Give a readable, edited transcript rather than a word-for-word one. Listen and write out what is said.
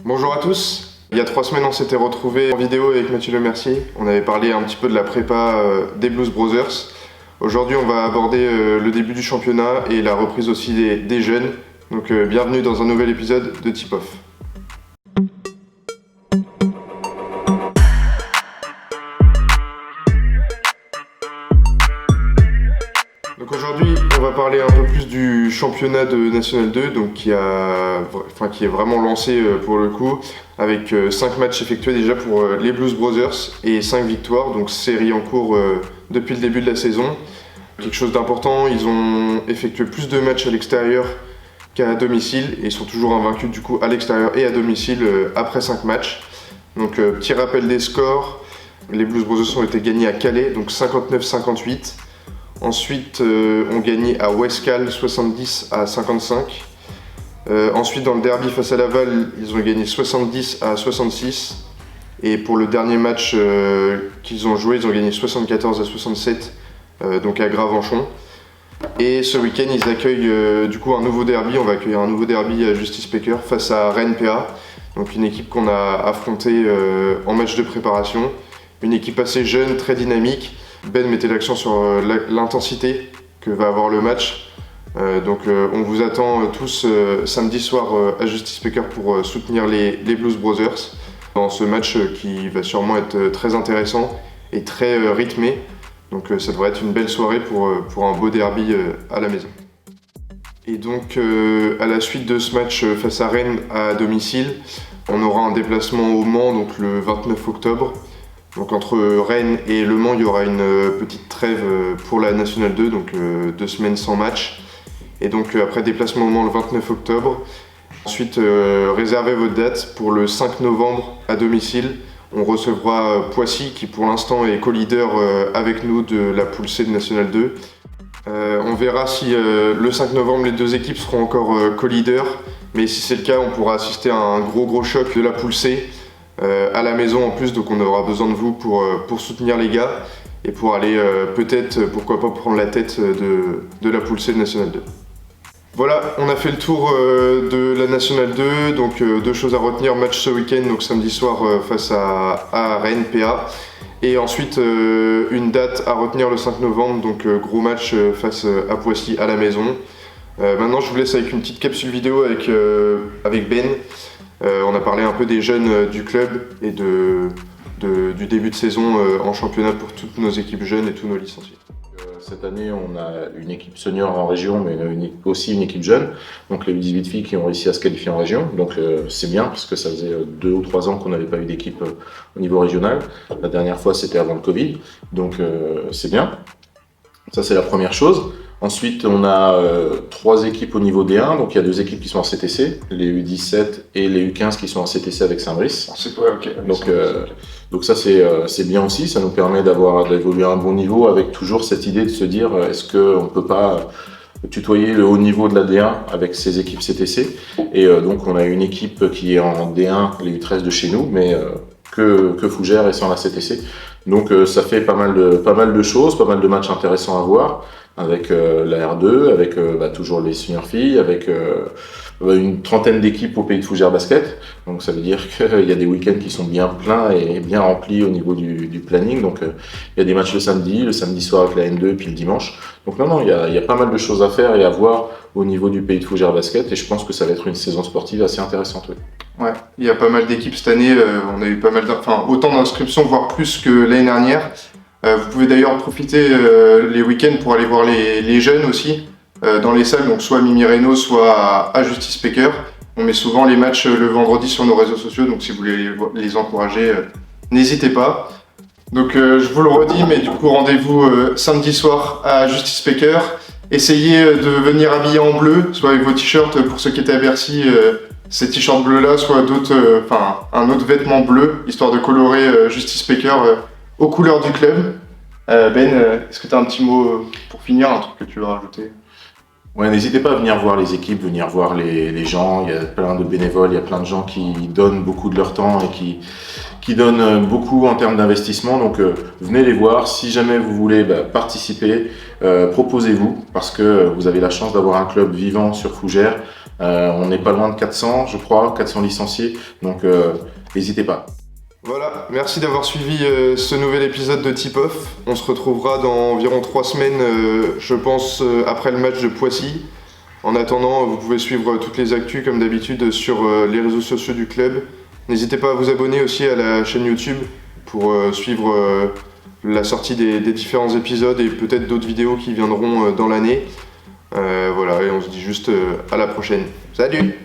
Bonjour à tous. Il y a 3 semaines, on s'était retrouvés en vidéo avec Mathieu Lemercier. On avait parlé un petit peu de la prépa des Blues Brothers. Aujourd'hui, on va aborder le début du championnat et la reprise aussi des jeunes. Donc bienvenue dans un nouvel épisode de Tip Off. Donc aujourd'hui, on va parler un peu plus du championnat de National 2, donc qui est vraiment lancé pour le coup, avec 5 matchs effectués déjà pour les Blues Brothers et 5 victoires, donc série en cours depuis le début de la saison. Quelque chose d'important, ils ont effectué plus de matchs à l'extérieur qu'à domicile et sont toujours invaincus du coup à l'extérieur et à domicile après 5 matchs. Donc petit rappel des scores, les Blues Brothers ont été gagnés à Calais, donc 59-58. Ensuite, on gagnait à Westcal 70-55. Ensuite, dans le derby face à Laval, ils ont gagné 70-66. Et pour le dernier match qu'ils ont joué, ils ont gagné 74-67, donc à Gravenchon. Et ce week-end, ils accueillent du coup un nouveau derby. On va accueillir un nouveau derby à Justice Baker face à Rennes PA. Donc une équipe qu'on a affrontée en match de préparation. Une équipe assez jeune, très dynamique. Ben mettait l'accent sur l'intensité que va avoir le match. Donc on vous attend tous samedi soir à Justice Baker pour soutenir les Blues Brothers dans ce match qui va sûrement être très intéressant et très rythmé. Donc ça devrait être une belle soirée pour un beau derby à la maison. Et donc à la suite de ce match face à Rennes à domicile, on aura un déplacement au Mans donc le 29 octobre. Donc entre Rennes et Le Mans, il y aura une petite trêve pour la National 2, donc 2 semaines sans match. Et donc après déplacement au Mans le 29 octobre. Ensuite, réservez votre date pour le 5 novembre à domicile. On recevra Poissy qui pour l'instant est co-leader avec nous de la poule C de National 2. On verra si le 5 novembre les deux équipes seront encore co-leaders. Mais si c'est le cas, on pourra assister à un gros choc de la poule C. À la maison en plus, donc on aura besoin de vous pour soutenir les gars et pour aller peut-être, pourquoi pas, prendre la tête de la poule C de National 2. Voilà, on a fait le tour de la National 2, donc 2 choses à retenir, match ce week-end, donc samedi soir face à Rennes PA, et ensuite une date à retenir le 5 novembre, donc gros match face à Poissy à la maison. Maintenant je vous laisse avec une petite capsule vidéo avec Ben. On a parlé un peu des jeunes du club et du début de saison en championnat pour toutes nos équipes jeunes et tous nos licenciés. Cette année, on a une équipe senior en région, mais aussi une équipe jeune. Donc les U18 filles qui ont réussi à se qualifier en région. Donc c'est bien parce que ça faisait 2 ou 3 ans qu'on n'avait pas eu d'équipe au niveau régional. La dernière fois, c'était avant le Covid. Donc c'est bien. Ça, c'est la première chose. Ensuite, on a 3 équipes au niveau D1, donc il y a 2 équipes qui sont en CTC, les U17 et les U15 qui sont en CTC avec Saint-Brice. C'est quoi, ok. Donc ça c'est bien aussi, ça nous permet d'évoluer à un bon niveau avec toujours cette idée de se dire est-ce qu'on ne peut pas tutoyer le haut niveau de la D1 avec ces équipes CTC. Et donc on a une équipe qui est en D1, les U13 de chez nous, mais que Fougères et sans la CTC. Donc ça fait pas mal de choses, pas mal de matchs intéressants à voir. Avec la R2, avec toujours les senior filles, avec une trentaine d'équipes au pays de Fougères Basket. Donc ça veut dire qu'il y a des week-ends qui sont bien pleins et bien remplis au niveau du planning. Donc il y a des matchs le samedi soir avec la N2 et puis le dimanche. Donc non, il y a pas mal de choses à faire et à voir au niveau du pays de Fougères Basket. Et je pense que ça va être une saison sportive assez intéressante. Oui. Ouais, il y a pas mal d'équipes cette année. On a eu autant d'inscriptions, voire plus que l'année dernière. Vous pouvez d'ailleurs profiter les week-ends pour aller voir les jeunes aussi dans les salles, donc soit à Mimi Reynaud, soit à Justice Baker. On met souvent les matchs le vendredi sur nos réseaux sociaux, donc si vous voulez les encourager, n'hésitez pas. Donc je vous le redis, mais du coup rendez-vous samedi soir à Justice Baker. Essayez de venir habillé en bleu, soit avec vos t-shirts pour ceux qui étaient à Bercy, ces t-shirts bleus-là, soit un autre vêtement bleu, histoire de colorer Justice Baker aux couleurs du club. Ben, est-ce que tu as un petit mot pour finir, un truc que tu veux rajouter? Ouais, n'hésitez pas à venir voir les équipes, venir voir les gens. Il y a plein de bénévoles, il y a plein de gens qui donnent beaucoup de leur temps et qui donnent beaucoup en termes d'investissement. Donc venez les voir. Si jamais vous voulez participer, proposez-vous parce que vous avez la chance d'avoir un club vivant sur Fougères On n'est pas loin de 400, je crois, 400 licenciés. Donc, n'hésitez pas. Voilà, merci d'avoir suivi ce nouvel épisode de Tip Off. On se retrouvera dans environ 3 semaines, je pense, après le match de Poissy. En attendant, vous pouvez suivre toutes les actus comme d'habitude sur les réseaux sociaux du club. N'hésitez pas à vous abonner aussi à la chaîne YouTube pour suivre la sortie des différents épisodes et peut-être d'autres vidéos qui viendront dans l'année. Voilà, et on se dit juste à la prochaine. Salut!